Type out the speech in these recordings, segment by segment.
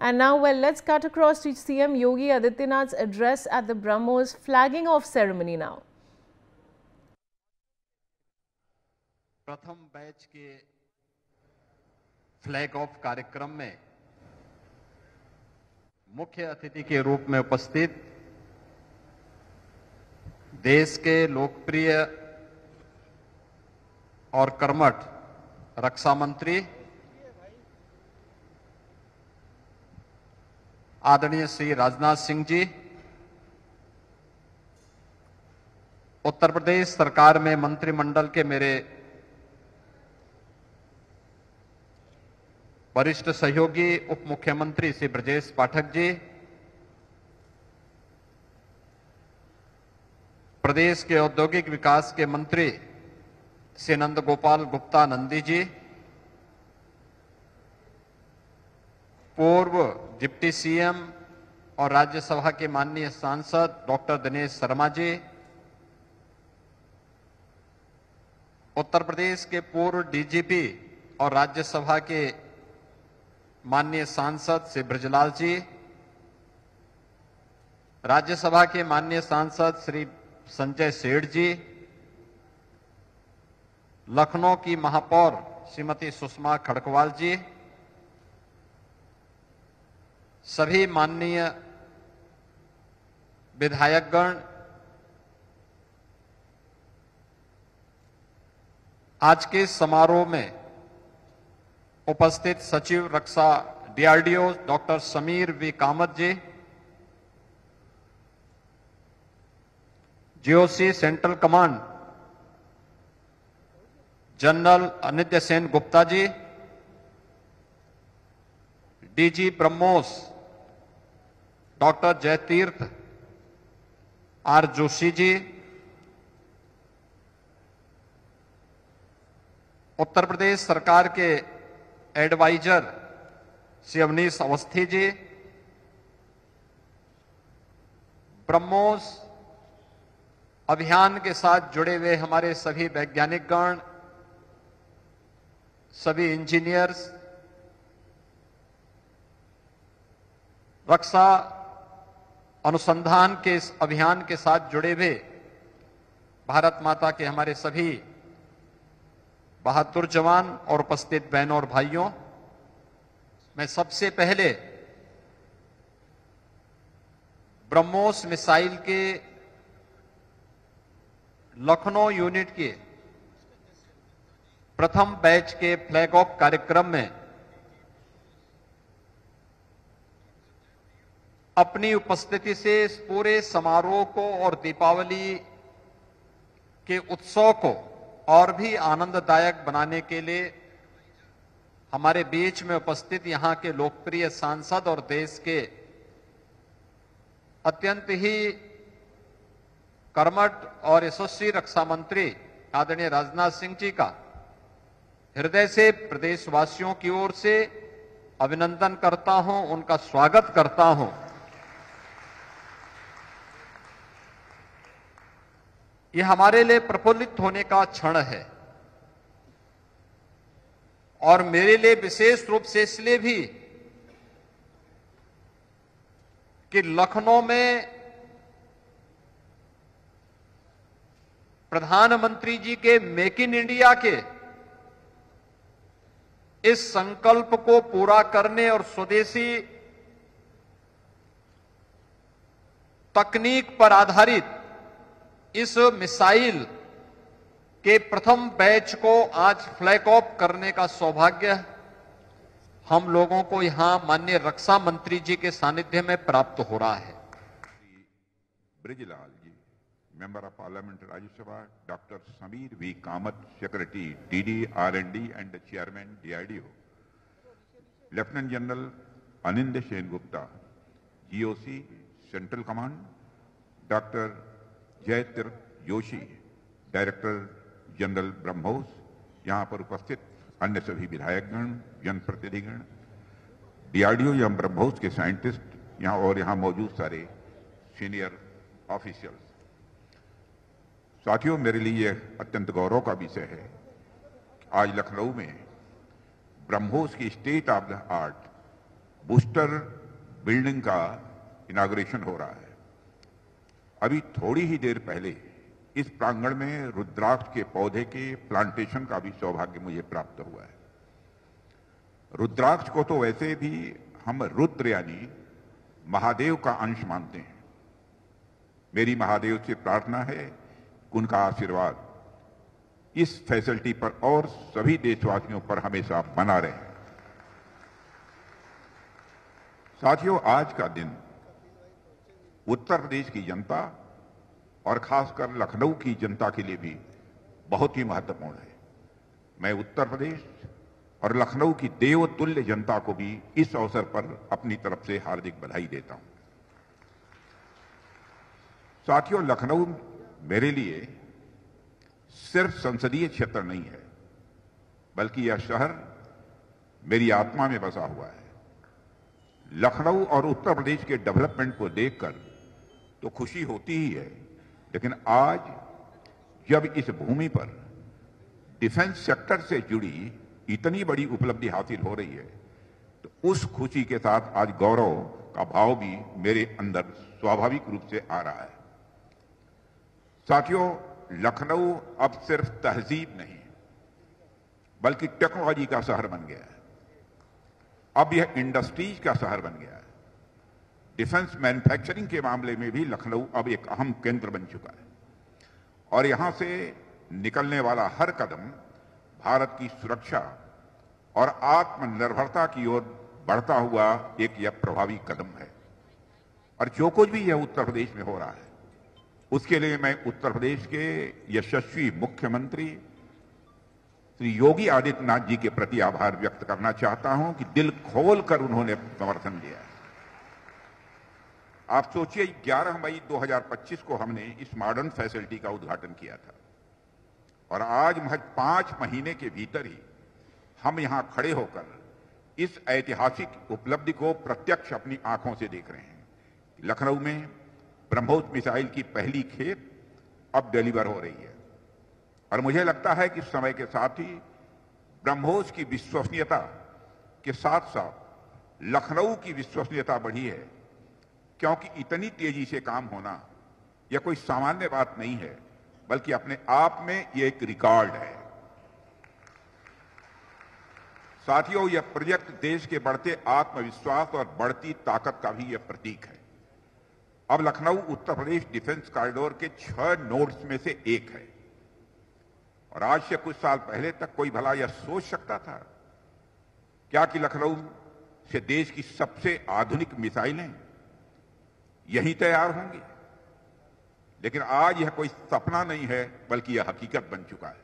And now, well, let's cut across to CM Yogi Adityanath's address at the BrahMos flagging off ceremony now. प्रथम batch के flag of कार्यक्रम में मुख्य अतिथि के रूप में उपस्थित देश के लोकप्रिय और कर्मठ रक्षा मंत्री आदरणीय श्री राजनाथ सिंह जी, उत्तर प्रदेश सरकार में मंत्रिमंडल के मेरे वरिष्ठ सहयोगी उप मुख्यमंत्री श्री ब्रजेश पाठक जी, प्रदेश के औद्योगिक विकास के मंत्री श्री नंद गोपाल गुप्ता नंदी जी, पूर्व डिप्टी सीएम और राज्यसभा के माननीय सांसद डॉक्टर दिनेश शर्मा जी, उत्तर प्रदेश के पूर्व डीजीपी और राज्यसभा के माननीय सांसद श्री ब्रजलाल जी, राज्यसभा के माननीय सांसद श्री संजय सेठ जी, लखनऊ की महापौर श्रीमती सुषमा खड़कवाल जी, सभी माननीय विधायकगण, आज के समारोह में उपस्थित सचिव रक्षा DRDO doctor Samir V Kamat ji, GOC central command general Anitya Sen Gupta ji, DG BrahMos doctor Jayatirtha R Joshi ji, Uttar Pradesh सरकार के एडवाइजर श्री अवनीश अवस्थी जी, ब्रह्मोस अभियान के साथ जुड़े हुए हमारे सभी वैज्ञानिकगण, सभी इंजीनियर्स, रक्षा अनुसंधान के इस अभियान के साथ जुड़े हुए भारत माता के हमारे सभी बहादुर जवान और उपस्थित बहनों और भाइयों, मैं सबसे पहले ब्रह्मोस मिसाइल के लखनऊ यूनिट के प्रथम बैच के फ्लैग ऑफ कार्यक्रम में अपनी उपस्थिति से इस पूरे समारोह को और दीपावली के उत्सव को और भी आनंददायक बनाने के लिए हमारे बीच में उपस्थित यहां के लोकप्रिय सांसद और देश के अत्यंत ही कर्मठ और यशस्वी रक्षा मंत्री आदरणीय राजनाथ सिंह जी का हृदय से प्रदेशवासियों की ओर से अभिनंदन करता हूं, उनका स्वागत करता हूं। यह हमारे लिए प्रफुल्लित होने का क्षण है और मेरे लिए विशेष रूप से इसलिए भी कि लखनऊ में प्रधानमंत्री जी के मेक इन इंडिया के इस संकल्प को पूरा करने और स्वदेशी तकनीक पर आधारित इस मिसाइल के प्रथम बैच को आज फ्लैग ऑफ करने का सौभाग्य हम लोगों को यहां माननीय रक्षा मंत्री जी के सानिध्य में प्राप्त हो रहा है। Brajlal ji, member of parliament Rajya Sabha, doctor Samir V Kamat, secretary DD R&D and chairman DRDO, lieutenant general Anind Sen Gupta, GOC central command, doctor Jayatirtha Joshi, director general BrahMos, यहां पर उपस्थित अन्य सभी विधायकगण, जनप्रतिनिधिगण, DRDO एवं ब्रह्मोस के साइंटिस्ट यहां मौजूद सारे सीनियर ऑफिशियल्स, साथियों, मेरे लिए अत्यंत गौरव का विषय है आज लखनऊ में ब्रह्मोस की state of the art booster building का इनाग्रेशन हो रहा है। अभी थोड़ी ही देर पहले इस प्रांगण में रुद्राक्ष के पौधे के प्लांटेशन का भी सौभाग्य मुझे प्राप्त हुआ है। रुद्राक्ष को तो वैसे भी हम रुद्र यानी महादेव का अंश मानते हैं। मेरी महादेव से प्रार्थना है कि उनका आशीर्वाद इस फैसिलिटी पर और सभी देशवासियों पर हमेशा बना रहे। साथियों, आज का दिन उत्तर प्रदेश की जनता और खासकर लखनऊ की जनता के लिए भी बहुत ही महत्वपूर्ण है। मैं उत्तर प्रदेश और लखनऊ की देवतुल्य जनता को भी इस अवसर पर अपनी तरफ से हार्दिक बधाई देता हूं। साथियों, लखनऊ मेरे लिए सिर्फ संसदीय क्षेत्र नहीं है, बल्कि यह शहर मेरी आत्मा में बसा हुआ है। लखनऊ और उत्तर प्रदेश के डेवलपमेंट को देखकर तो खुशी होती ही है, लेकिन आज जब इस भूमि पर डिफेंस सेक्टर से जुड़ी इतनी बड़ी उपलब्धि हासिल हो रही है, तो उस खुशी के साथ आज गौरव का भाव भी मेरे अंदर स्वाभाविक रूप से आ रहा है। साथियों, लखनऊ अब सिर्फ तहजीब नहीं, बल्कि टेक्नोलॉजी का शहर बन गया है। अब यह इंडस्ट्रीज का शहर बन गया है। डिफेंस मैन्युफैक्चरिंग के मामले में भी लखनऊ अब एक अहम केंद्र बन चुका है और यहां से निकलने वाला हर कदम भारत की सुरक्षा और आत्मनिर्भरता की ओर बढ़ता हुआ एक यह प्रभावी कदम है। और जो कुछ भी यह उत्तर प्रदेश में हो रहा है, उसके लिए मैं उत्तर प्रदेश के यशस्वी मुख्यमंत्री श्री योगी आदित्यनाथ जी के प्रति आभार व्यक्त करना चाहता हूं कि दिल खोलकर उन्होंने समर्थन दिया है। आप सोचिए, 11 मई 2025 को हमने इस मॉडर्न फैसिलिटी का उद्घाटन किया था और आज महज 5 महीने के भीतर ही हम यहां खड़े होकर इस ऐतिहासिक उपलब्धि को प्रत्यक्ष अपनी आंखों से देख रहे हैं। लखनऊ में ब्रह्मोस मिसाइल की पहली खेप अब डिलीवर हो रही है और मुझे लगता है कि समय के साथ ही ब्रह्मोस की विश्वसनीयता के साथ साथ लखनऊ की विश्वसनीयता बढ़ी है, क्योंकि इतनी तेजी से काम होना यह कोई सामान्य बात नहीं है, बल्कि अपने आप में यह एक रिकॉर्ड है। साथियों, यह प्रोजेक्ट देश के बढ़ते आत्मविश्वास और बढ़ती ताकत का भी यह प्रतीक है। अब लखनऊ उत्तर प्रदेश डिफेंस कॉरिडोर के 6 नोड्स में से एक है और आज से कुछ साल पहले तक कोई भला यह सोच सकता था क्या कि लखनऊ से देश की सबसे आधुनिक मिसाइलें यहीं तैयार होंगी? लेकिन आज यह कोई सपना नहीं है, बल्कि यह हकीकत बन चुका है।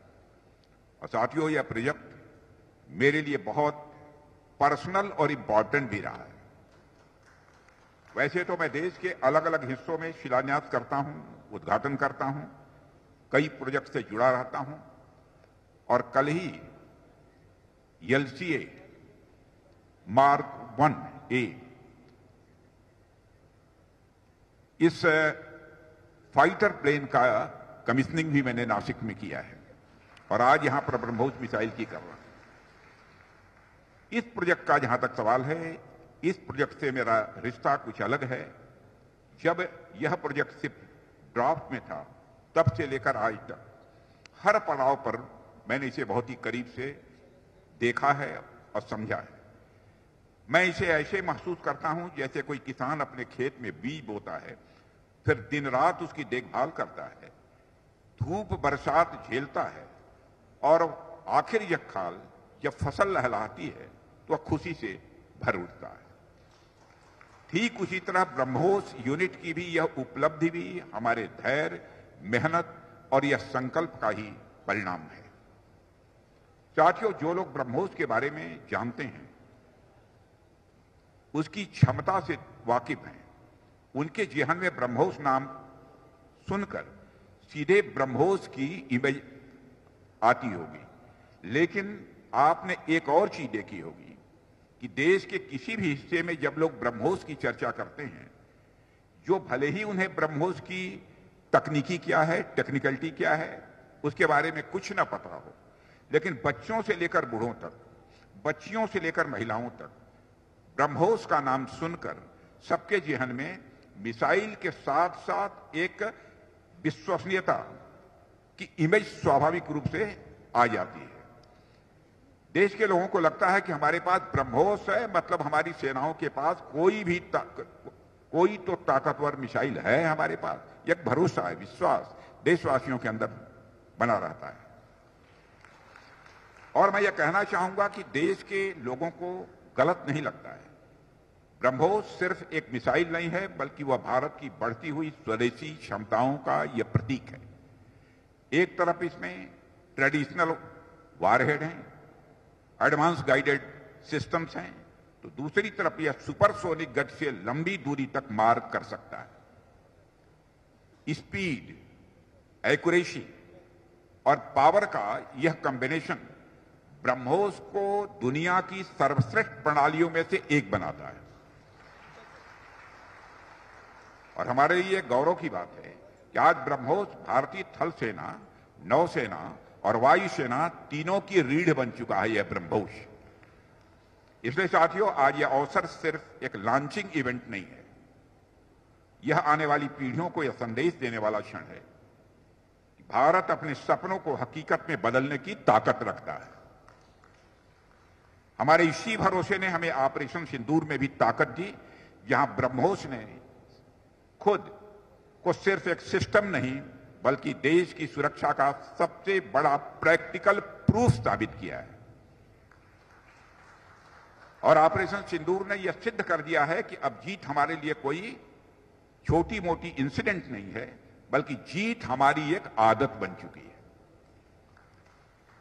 और साथियों, यह प्रोजेक्ट मेरे लिए बहुत पर्सनल और इंपॉर्टेंट भी रहा है। वैसे तो मैं देश के अलग अलग हिस्सों में शिलान्यास करता हूं, उद्घाटन करता हूं, कई प्रोजेक्ट से जुड़ा रहता हूं और कल ही LCA Mark 1A इस फाइटर प्लेन का कमीशनिंग भी मैंने नासिक में किया है और आज यहां पर ब्रह्मोस मिसाइल की कर रहा हूं। इस प्रोजेक्ट का जहां तक सवाल है, इस प्रोजेक्ट से मेरा रिश्ता कुछ अलग है। जब यह प्रोजेक्ट सिर्फ ड्राफ्ट में था, तब से लेकर आज तक हर पड़ाव पर मैंने इसे बहुत ही करीब से देखा है और समझा है। मैं इसे ऐसे महसूस करता हूं जैसे कोई किसान अपने खेत में बीज बोता है, फिर दिन रात उसकी देखभाल करता है, धूप बरसात झेलता है और आखिर यह खाल जब फसल लहलहाती है तो वह खुशी से भर उठता है। ठीक उसी तरह ब्रह्मोस यूनिट की भी यह उपलब्धि भी हमारे धैर्य, मेहनत और यह संकल्प का ही परिणाम है। साथियों, जो लोग ब्रह्मोस के बारे में जानते हैं, उसकी क्षमता से वाकिफ हैं, उनके जेहन में ब्रह्मोस नाम सुनकर सीधे ब्रह्मोस की इमेज आती होगी। लेकिन आपने एक और चीज देखी होगी कि देश के किसी भी हिस्से में जब लोग ब्रह्मोस की चर्चा करते हैं, जो भले ही उन्हें ब्रह्मोस की तकनीकी क्या है, टेक्निकलिटी क्या है, उसके बारे में कुछ ना पता हो, लेकिन बच्चों से लेकर बूढ़ों तक, बच्चियों से लेकर महिलाओं तक ब्रह्मोस का नाम सुनकर सबके जहन में मिसाइल के साथ साथ एक विश्वसनीयता की इमेज स्वाभाविक रूप से आ जाती है। देश के लोगों को लगता है कि हमारे पास ब्रह्मोस है, मतलब हमारी सेनाओं के पास कोई तो ताकतवर मिसाइल है हमारे पास। एक भरोसा है, विश्वास देशवासियों के अंदर बना रहता है। और मैं यह कहना चाहूंगा कि देश के लोगों को गलत नहीं लगता है। ब्रह्मोस सिर्फ एक मिसाइल नहीं है, बल्कि वह भारत की बढ़ती हुई स्वदेशी क्षमताओं का यह प्रतीक है। एक तरफ इसमें ट्रेडिशनल वारहेड हैं, एडवांस गाइडेड सिस्टम्स हैं, तो दूसरी तरफ यह सुपरसोनिक गति से लंबी दूरी तक मार कर सकता है। स्पीड, एक्यूरेसी और पावर का यह कॉम्बिनेशन ब्रह्मोस को दुनिया की सर्वश्रेष्ठ प्रणालियों में से एक बनाता है। और हमारे लिए गौरव की बात है कि आज ब्रह्मोस भारतीय थल सेना, नौसेना और वायुसेना तीनों की रीढ़ बन चुका है। यह ब्रह्मोस, इसलिए साथियों, आज यह अवसर सिर्फ एक लॉन्चिंग इवेंट नहीं है, यह आने वाली पीढ़ियों को यह संदेश देने वाला क्षण है कि भारत अपने सपनों को हकीकत में बदलने की ताकत रखता है। हमारे इसी भरोसे ने हमें ऑपरेशन सिंदूर में भी ताकत दी, जहां ब्रह्मोस ने खुद को सिर्फ एक सिस्टम नहीं, बल्कि देश की सुरक्षा का सबसे बड़ा प्रैक्टिकल प्रूफ साबित किया है। और ऑपरेशन सिंदूर ने यह सिद्ध कर दिया है कि अब जीत हमारे लिए कोई छोटी मोटी इंसिडेंट नहीं है, बल्कि जीत हमारी एक आदत बन चुकी है।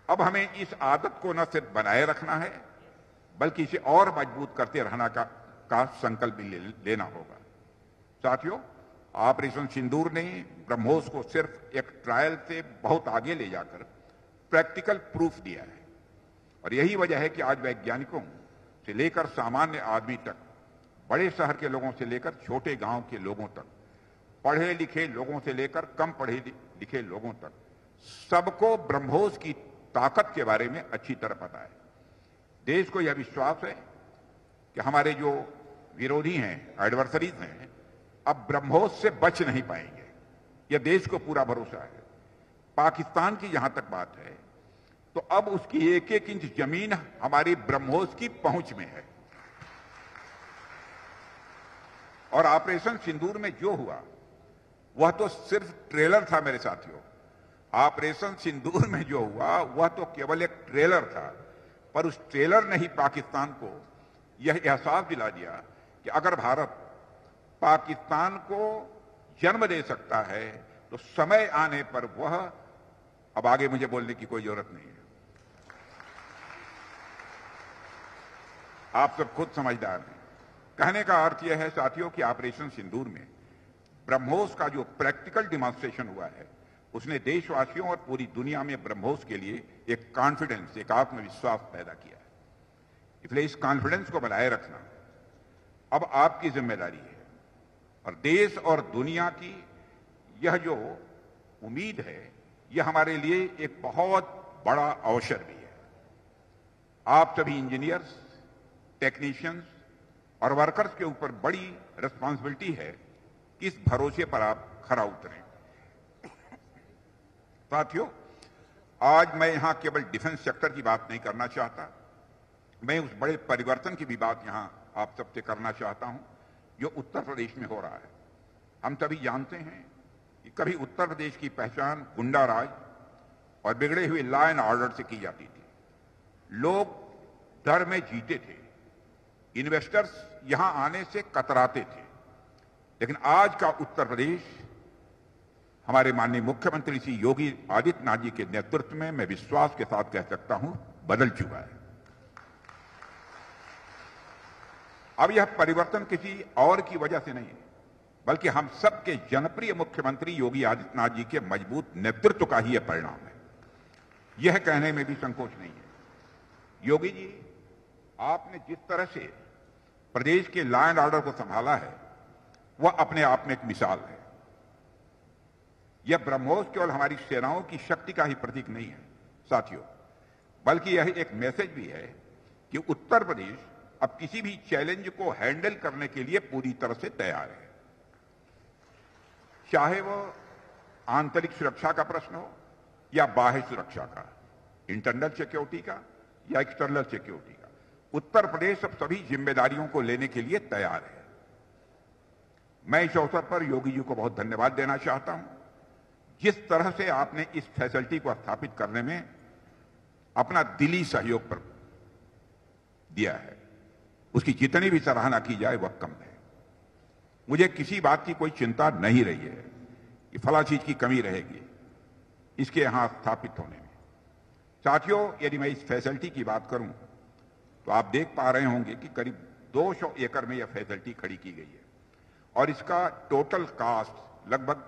अब हमें इस आदत को न सिर्फ बनाए रखना है, बल्कि इसे और मजबूत करते रहना का संकल्प भी लेना होगा। साथियों, ऑपरेशन सिंदूर ने ब्रह्मोस को सिर्फ एक ट्रायल से बहुत आगे ले जाकर प्रैक्टिकल प्रूफ दिया है। और यही वजह है कि आज वैज्ञानिकों से लेकर सामान्य आदमी तक, बड़े शहर के लोगों से लेकर छोटे गांव के लोगों तक, पढ़े लिखे लोगों से लेकर कम पढ़े लिखे लोगों तक, सबको ब्रह्मोस की ताकत के बारे में अच्छी तरह पता है। देश को यह विश्वास है कि हमारे जो विरोधी हैं, एडवर्सरीज हैं, अब ब्रह्मोस से बच नहीं पाएंगे। यह देश को पूरा भरोसा है। पाकिस्तान की जहां तक बात है, तो अब उसकी एक एक इंच जमीन हमारी ब्रह्मोस की पहुंच में है। और ऑपरेशन सिंदूर में जो हुआ वह तो सिर्फ ट्रेलर था मेरे साथियों। ऑपरेशन सिंदूर में जो हुआ वह तो केवल एक ट्रेलर था, पर उस ट्रेलर ने ही पाकिस्तान को यह एहसास दिला दिया कि अगर भारत पाकिस्तान को जन्म दे सकता है, तो समय आने पर वह, अब आगे मुझे बोलने की कोई जरूरत नहीं है, आप सब खुद समझदार हैं। कहने का अर्थ यह है साथियों कि ऑपरेशन सिंदूर में ब्रह्मोस का जो प्रैक्टिकल डिमॉन्स्ट्रेशन हुआ है, उसने देशवासियों और पूरी दुनिया में ब्रह्मोस के लिए एक कॉन्फिडेंस, एक आत्मविश्वास पैदा किया है। इसलिए इस कॉन्फिडेंस को बनाए रखना अब आपकी जिम्मेदारी है। और देश और दुनिया की यह जो उम्मीद है, यह हमारे लिए एक बहुत बड़ा अवसर भी है। आप सभी इंजीनियर्स, टेक्नीशियंस और वर्कर्स के ऊपर बड़ी रिस्पॉन्सिबिलिटी है कि इस भरोसे पर आप खरा उतरें। साथियों, आज मैं यहां केवल डिफेंस सेक्टर की बात नहीं करना चाहता, मैं उस बड़े परिवर्तन की भी बात यहां आप सबसे करना चाहता हूं जो उत्तर प्रदेश में हो रहा है। हम सभी जानते हैं कि कभी उत्तर प्रदेश की पहचान गुंडा राज और बिगड़े हुए लॉ एंड ऑर्डर से की जाती थी। लोग डर में जीते थे, इन्वेस्टर्स यहां आने से कतराते थे। लेकिन आज का उत्तर प्रदेश हमारे माननीय मुख्यमंत्री श्री योगी आदित्यनाथ जी के नेतृत्व में, मैं विश्वास के साथ कह सकता हूं, बदल चुका है। अब यह परिवर्तन किसी और की वजह से नहीं है, बल्कि हम सबके जनप्रिय मुख्यमंत्री योगी आदित्यनाथ जी के मजबूत नेतृत्व का ही यह परिणाम है। यह कहने में भी संकोच नहीं है। योगी जी, आपने जिस तरह से प्रदेश के लॉ एंड ऑर्डर को संभाला है, वह अपने आप में एक मिसाल है। यह ब्रह्मोस केवल हमारी सेनाओं की शक्ति का ही प्रतीक नहीं है साथियों, बल्कि यह एक मैसेज भी है कि उत्तर प्रदेश अब किसी भी चैलेंज को हैंडल करने के लिए पूरी तरह से तैयार है, चाहे वो आंतरिक सुरक्षा का प्रश्न हो या बाह्य सुरक्षा का, इंटरनल सिक्योरिटी का या एक्सटर्नल सिक्योरिटी का। उत्तर प्रदेश अब सभी जिम्मेदारियों को लेने के लिए तैयार है। मैं इस अवसर पर योगी जी को बहुत धन्यवाद देना चाहता हूं। जिस तरह से आपने इस फैसिलिटी को स्थापित करने में अपना दिली सहयोग पर दिया है, उसकी जितनी भी सराहना की जाए वह कम है। मुझे किसी बात की कोई चिंता नहीं रही है कि फला चीज की कमी रहेगी इसके यहां स्थापित होने में। साथियों, यदि मैं इस फैसिलिटी की बात करूं तो आप देख पा रहे होंगे कि करीब 200 एकड़ में यह फैसिलिटी खड़ी की गई है और इसका टोटल कास्ट लगभग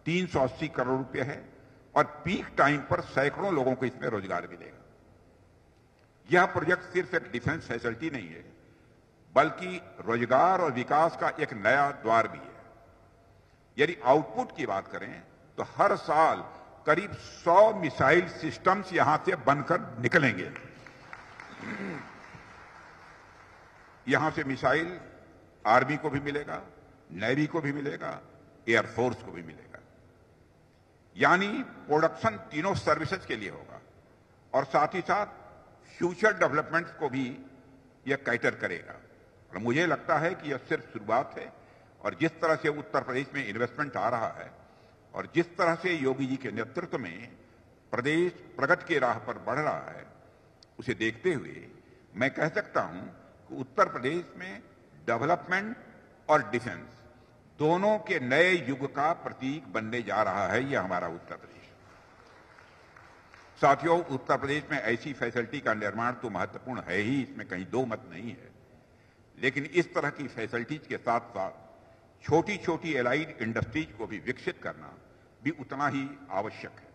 380 करोड़ रुपए है और पीक टाइम पर सैकड़ों लोगों को इसमें रोजगार मिलेगा। यह प्रोजेक्ट सिर्फ एक डिफेंस फैसिलिटी नहीं है, बल्कि रोजगार और विकास का एक नया द्वार भी है। यदि आउटपुट की बात करें तो हर साल करीब 100 मिसाइल सिस्टम्स यहां से बनकर निकलेंगे। यहां से मिसाइल आर्मी को भी मिलेगा, नेवी को भी मिलेगा, एयरफोर्स को भी मिलेगा। यानी प्रोडक्शन तीनों सर्विसेज के लिए होगा और साथ ही साथ फ्यूचर डेवलपमेंट्स को भी यह कैटर करेगा। और मुझे लगता है कि यह सिर्फ शुरुआत है और जिस तरह से उत्तर प्रदेश में इन्वेस्टमेंट आ रहा है और जिस तरह से योगी जी के नेतृत्व में प्रदेश प्रगति के राह पर बढ़ रहा है, उसे देखते हुए मैं कह सकता हूं कि उत्तर प्रदेश में डेवलपमेंट और डिफेंस दोनों के नए युग का प्रतीक बनने जा रहा है यह हमारा उत्तर प्रदेश। साथियों, उत्तर प्रदेश में ऐसी फैसिलिटी का निर्माण तो महत्वपूर्ण है ही, इसमें कहीं दो मत नहीं है, लेकिन इस तरह की फैसिलिटीज के साथ साथ छोटी छोटी एलाइड इंडस्ट्रीज को भी विकसित करना भी उतना ही आवश्यक है।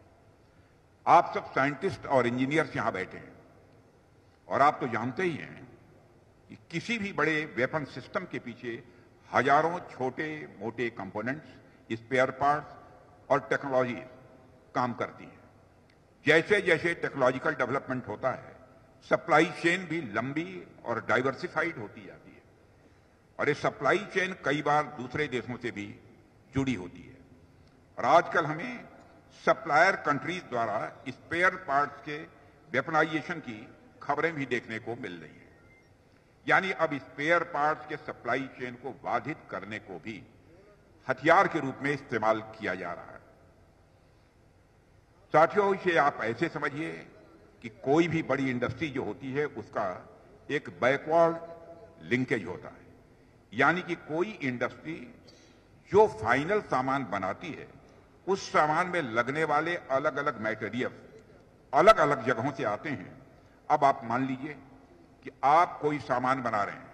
आप सब साइंटिस्ट और इंजीनियर्स यहां बैठे हैं और आप तो जानते ही हैं कि किसी भी बड़े वेपन सिस्टम के पीछे हजारों छोटे मोटे कंपोनेंट्स, स्पेयर पार्ट्स और टेक्नोलॉजी काम करती हैं। जैसे जैसे टेक्नोलॉजिकल डेवलपमेंट होता है, सप्लाई चेन भी लंबी और डाइवर्सिफाइड होती जाती है और ये सप्लाई चेन कई बार दूसरे देशों से भी जुड़ी होती है। और आजकल हमें सप्लायर कंट्रीज द्वारा स्पेयर पार्ट्स के वेपनाइजेशन की खबरें भी देखने को मिल रही हैं। यानी अब स्पेयर पार्ट्स के सप्लाई चेन को बाधित करने को भी हथियार के रूप में इस्तेमाल किया जा रहा है। साथियों, इसे आप ऐसे समझिए कि कोई भी बड़ी इंडस्ट्री जो होती है उसका एक बैकवर्ड लिंकेज होता है। यानी कि कोई इंडस्ट्री जो फाइनल सामान बनाती है, उस सामान में लगने वाले अलग अलग मटेरियल अलग अलग जगहों से आते हैं। अब आप मान लीजिए कि आप कोई सामान बना रहे हैं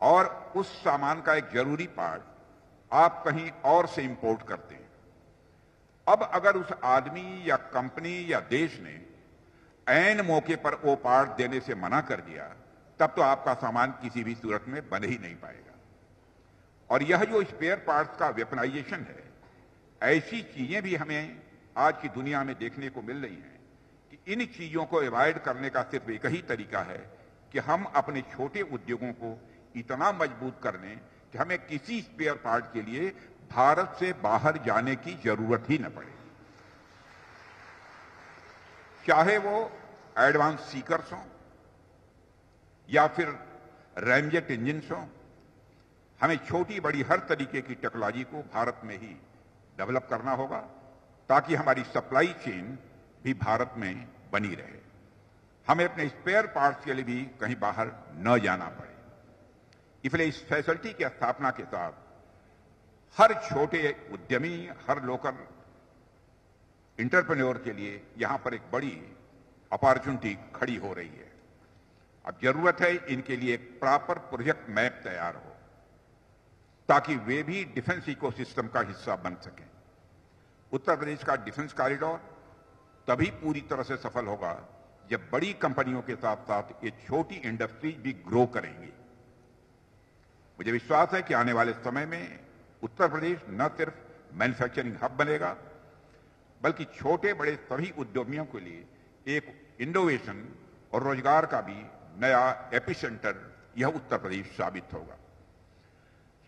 और उस सामान का एक जरूरी पार्ट आप कहीं और से इंपोर्ट करते हैं। अब अगर उस आदमी या कंपनी या देश ने ऐन मौके पर वो पार्ट देने से मना कर दिया, तब तो आपका सामान किसी भी सूरत में बन ही नहीं पाएगा। और यह जो स्पेयर पार्ट्स का वेपनाइजेशन है, ऐसी चीजें भी हमें आज की दुनिया में देखने को मिल रही हैं कि इन चीजों को अवॉइड करने का सिर्फ एक ही तरीका है कि हम अपने छोटे उद्योगों को इतना मजबूत कर लें कि हमें किसी स्पेयर पार्ट के लिए भारत से बाहर जाने की जरूरत ही न पड़े। चाहे वो एडवांस सीकर्स हों या फिर रैमजेट इंजन हों, हमें छोटी बड़ी हर तरीके की टेक्नोलॉजी को भारत में ही डेवलप करना होगा ताकि हमारी सप्लाई चेन भी भारत में बनी रहे। हमें अपने स्पेयर पार्ट्स के लिए भी कहीं बाहर न जाना पड़े। इसलिए इस फैसिलिटी की स्थापना के साथ हर छोटे उद्यमी, हर लोकल इंटरप्रेन्योर के लिए यहां पर एक बड़ी अपॉर्चुनिटी खड़ी हो रही है। अब जरूरत है इनके लिए एक प्रॉपर प्रोजेक्ट मैप तैयार हो ताकि वे भी डिफेंस इकोसिस्टम का हिस्सा बन सकें। उत्तर प्रदेश का डिफेंस कॉरिडोर तभी पूरी तरह से सफल होगा जब बड़ी कंपनियों के साथ साथ ये छोटी इंडस्ट्रीज भी ग्रो करेंगी। मुझे विश्वास है कि आने वाले समय में उत्तर प्रदेश न सिर्फ मैन्युफैक्चरिंग हब बनेगा, बल्कि छोटे बड़े सभी उद्यमियों के लिए एक इनोवेशन और रोजगार का भी नया एपिसेंटर यह उत्तर प्रदेश साबित होगा।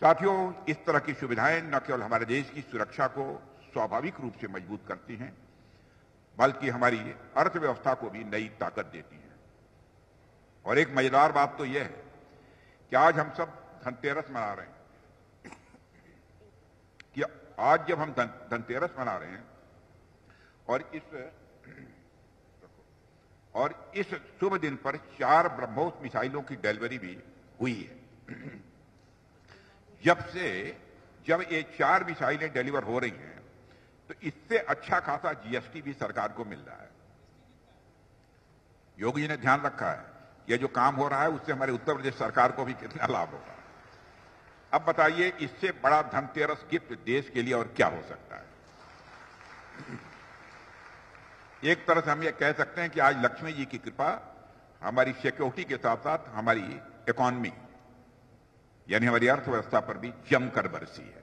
साथियों, इस तरह की सुविधाएं न केवल हमारे देश की सुरक्षा को स्वाभाविक रूप से मजबूत करती हैं, बल्कि हमारी अर्थव्यवस्था को भी नई ताकत देती हैं। और एक मजेदार बात तो यह है कि आज हम सब धनतेरस मना रहे हैं, कि आज जब हम धनतेरस मना रहे हैं और इस शुभ दिन पर 4 ब्रह्मोस मिसाइलों की डिलीवरी भी हुई है। जब ये 4 मिसाइलें डिलीवर हो रही हैं, तो इससे अच्छा खासा जीएसटी भी सरकार को मिल रहा है। योगी जी ने ध्यान रखा है, यह जो काम हो रहा है उससे हमारे उत्तर प्रदेश सरकार को भी कितना लाभ होगा। अब बताइए, इससे बड़ा धनतेरस गिफ्ट देश के लिए और क्या हो सकता है। एक तरह से हम ये कह सकते हैं कि आज लक्ष्मी जी की कृपा हमारी सिक्योरिटी के साथ साथ हमारी इकोनॉमी यानी हमारी अर्थव्यवस्था पर भी जमकर बरसी है।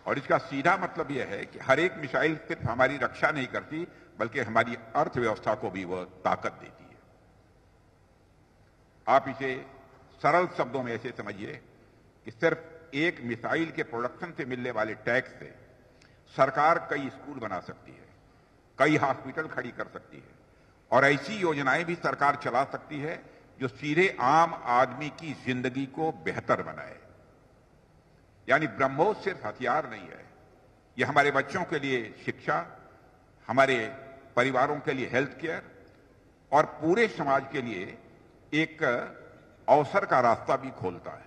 और इसका सीधा मतलब यह है कि हर एक मिसाइल सिर्फ हमारी रक्षा नहीं करती, बल्कि हमारी अर्थव्यवस्था को भी वह ताकत देती है। आप इसे सरल शब्दों में ऐसे समझिए कि सिर्फ एक मिसाइल के प्रोडक्शन से मिलने वाले टैक्स से सरकार कई स्कूल बना सकती है, कई हॉस्पिटल खड़ी कर सकती है, और ऐसी योजनाएं भी सरकार चला सकती है जो सीधे आम आदमी की जिंदगी को बेहतर बनाए। यानी ब्रह्मोस सिर्फ हथियार नहीं है, यह हमारे बच्चों के लिए शिक्षा, हमारे परिवारों के लिए हेल्थ केयर और पूरे समाज के लिए एक अवसर का रास्ता भी खोलता है।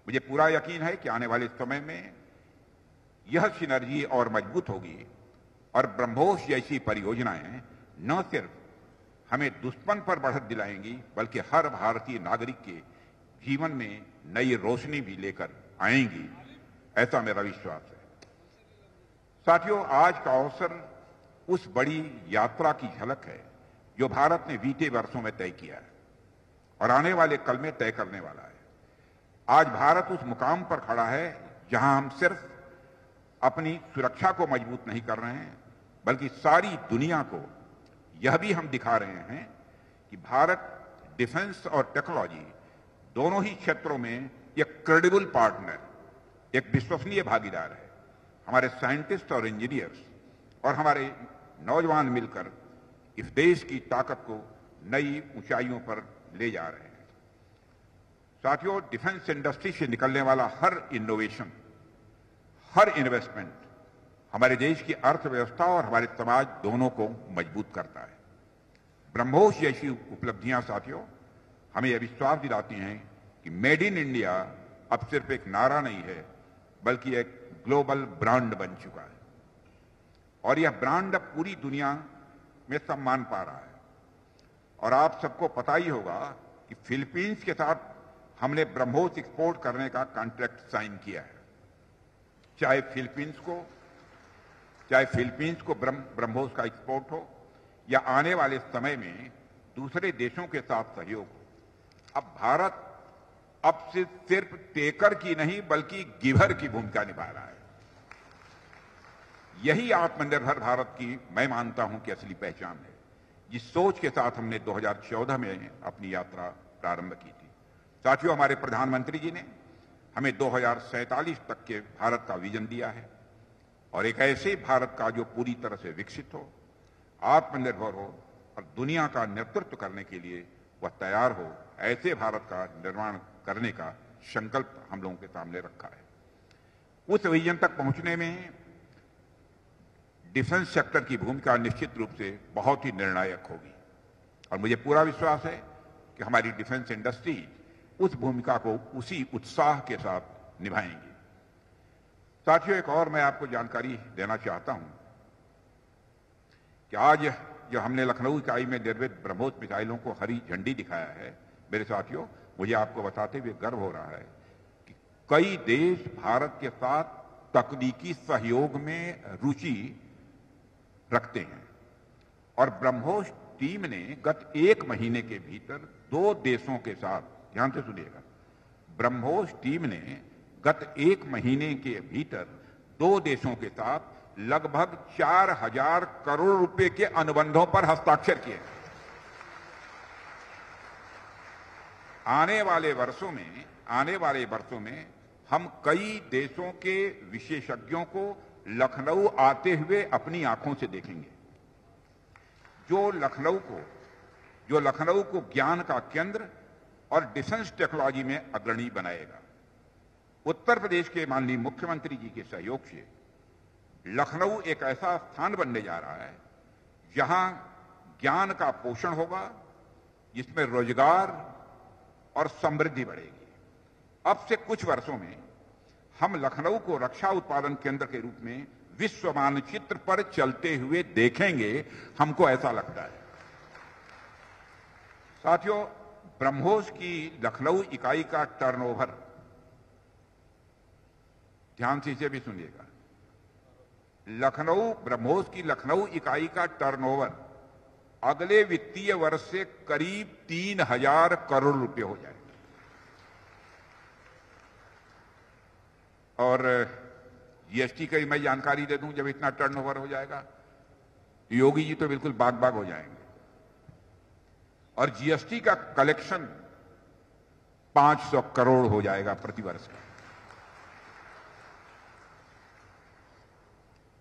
मुझे पूरा यकीन है कि आने वाले समय में यह सिनर्जी और मजबूत होगी और ब्रह्मोस जैसी परियोजनाएं न सिर्फ हमें दुश्मन पर बढ़त दिलाएंगी, बल्कि हर भारतीय नागरिक के जीवन में नई रोशनी भी लेकर आएंगी, ऐसा मेरा विश्वास है। साथियों, आज का अवसर उस बड़ी यात्रा की झलक है जो भारत ने बीते वर्षों में तय किया है और आने वाले कल में तय करने वाला है। आज भारत उस मुकाम पर खड़ा है जहां हम सिर्फ अपनी सुरक्षा को मजबूत नहीं कर रहे हैं, बल्कि सारी दुनिया को यह भी हम दिखा रहे हैं कि भारत डिफेंस और टेक्नोलॉजी दोनों ही क्षेत्रों में एक क्रेडिबल पार्टनर, एक विश्वसनीय भागीदार है। हमारे साइंटिस्ट और इंजीनियर्स और हमारे नौजवान मिलकर इस देश की ताकत को नई ऊंचाइयों पर ले जा रहे हैं। साथियों, डिफेंस इंडस्ट्री से निकलने वाला हर इनोवेशन, हर इन्वेस्टमेंट हमारे देश की अर्थव्यवस्था और हमारे समाज दोनों को मजबूत करता है। ब्रह्मोस जैसी उपलब्धियां साथियों हमें यह विश्वास दिलाती हैं कि मेड इन इंडिया अब सिर्फ एक नारा नहीं है, बल्कि एक ग्लोबल ब्रांड बन चुका है और यह ब्रांड अब पूरी दुनिया में सम्मान पा रहा है। और आप सबको पता ही होगा कि फिलीपींस के साथ हमने ब्रह्मोस एक्सपोर्ट करने का कॉन्ट्रैक्ट साइन किया है। चाहे फिलीपींस को ब्रह्मोस का एक्सपोर्ट हो या आने वाले समय में दूसरे देशों के साथ सहयोग हो। अब भारत अब से सिर्फ टेकर की नहीं बल्कि गिवर की भूमिका निभा रहा है। यही आत्मनिर्भर भारत की मैं मानता हूं कि असली पहचान है, जिस सोच के साथ हमने 2014 में अपनी यात्रा प्रारंभ की थी। साथियों, हमारे प्रधानमंत्री जी ने हमें 2047 तक के भारत का विजन दिया है और एक ऐसे भारत का जो पूरी तरह से विकसित हो, आत्मनिर्भर हो और दुनिया का नेतृत्व करने के लिए वह तैयार हो, ऐसे भारत का निर्माण करने का संकल्प हम लोगों के सामने रखा है। उस विजन तक पहुंचने में डिफेंस सेक्टर की भूमिका निश्चित रूप से बहुत ही निर्णायक होगी और मुझे पूरा विश्वास है कि हमारी डिफेंस इंडस्ट्री उस भूमिका को उसी उत्साह के साथ निभाएंगी। साथियों, एक और मैं आपको जानकारी देना चाहता हूं कि आज जो हमने लखनऊ इकाई में निर्मित ब्रह्मोस मिसाइलों को हरी झंडी दिखाया है, मेरे साथियों, मुझे आपको बताते हुए गर्व हो रहा है कि कई देश भारत के साथ तकनीकी सहयोग में रुचि रखते हैं और ब्रह्मोस टीम ने गत 1 महीने के भीतर 2 देशों के साथ, ध्यान से सुनिएगा, ब्रह्मोस टीम ने गत 1 महीने के भीतर 2 देशों के साथ लगभग 4000 करोड़ रुपए के अनुबंधों पर हस्ताक्षर किए। आने वाले वर्षों में हम कई देशों के विशेषज्ञों को लखनऊ आते हुए अपनी आंखों से देखेंगे, जो लखनऊ को ज्ञान का केंद्र और डिफेंस टेक्नोलॉजी में अग्रणी बनाएगा। उत्तर प्रदेश के माननीय मुख्यमंत्री जी के सहयोग से लखनऊ एक ऐसा स्थान बनने जा रहा है जहां ज्ञान का पोषण होगा, जिसमें रोजगार और समृद्धि बढ़ेगी। अब से कुछ वर्षों में हम लखनऊ को रक्षा उत्पादन केंद्र के रूप में विश्व मानचित्र पर चलते हुए देखेंगे, हमको ऐसा लगता है। साथियों, ब्रह्मोस की लखनऊ इकाई का टर्नओवर, ध्यान से इसे भी सुनिएगा, ब्रह्मोस की लखनऊ इकाई का टर्नओवर अगले वित्तीय वर्ष से करीब 3000 करोड़ रुपए हो जाएगा। और जीएसटी की मैं जानकारी दे दूं, जब इतना टर्नओवर हो जाएगा योगी जी तो बिल्कुल बाग बाग हो जाएंगे। और जीएसटी का कलेक्शन 500 करोड़ हो जाएगा प्रतिवर्ष का।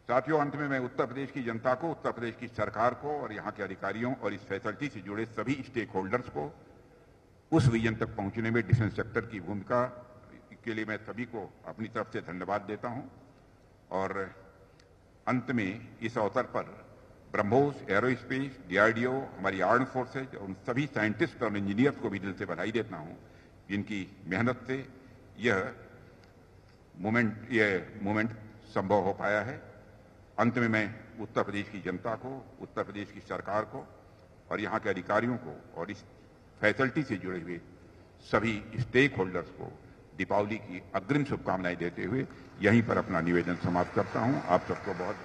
साथियों, अंत में मैं उत्तर प्रदेश की जनता को, उत्तर प्रदेश की सरकार को और यहां के अधिकारियों और इस फैसिलिटी से जुड़े सभी स्टेक होल्डर्स को उस विजन तक पहुंचने में डिफेंस सेक्टर की भूमिका के लिए मैं सभी को अपनी तरफ से धन्यवाद देता हूं। और अंत में इस अवसर पर ब्रह्मोस, एरोस्पेस, डीआरडीओ, हमारी आर्म फोर्सेज और उन सभी साइंटिस्ट और इंजीनियर्स को भी दिल से बधाई देता हूं, जिनकी मेहनत से यह मूवमेंट संभव हो पाया है। अंत में मैं उत्तर प्रदेश की जनता को, उत्तर प्रदेश की सरकार को और यहाँ के अधिकारियों को और इस फैसिलिटी से जुड़े हुए सभी स्टेक होल्डर्स को दीपावली की अग्रिम शुभकामनाएं देते हुए यहीं पर अपना निवेदन समाप्त करता हूं। आप सबको बहुत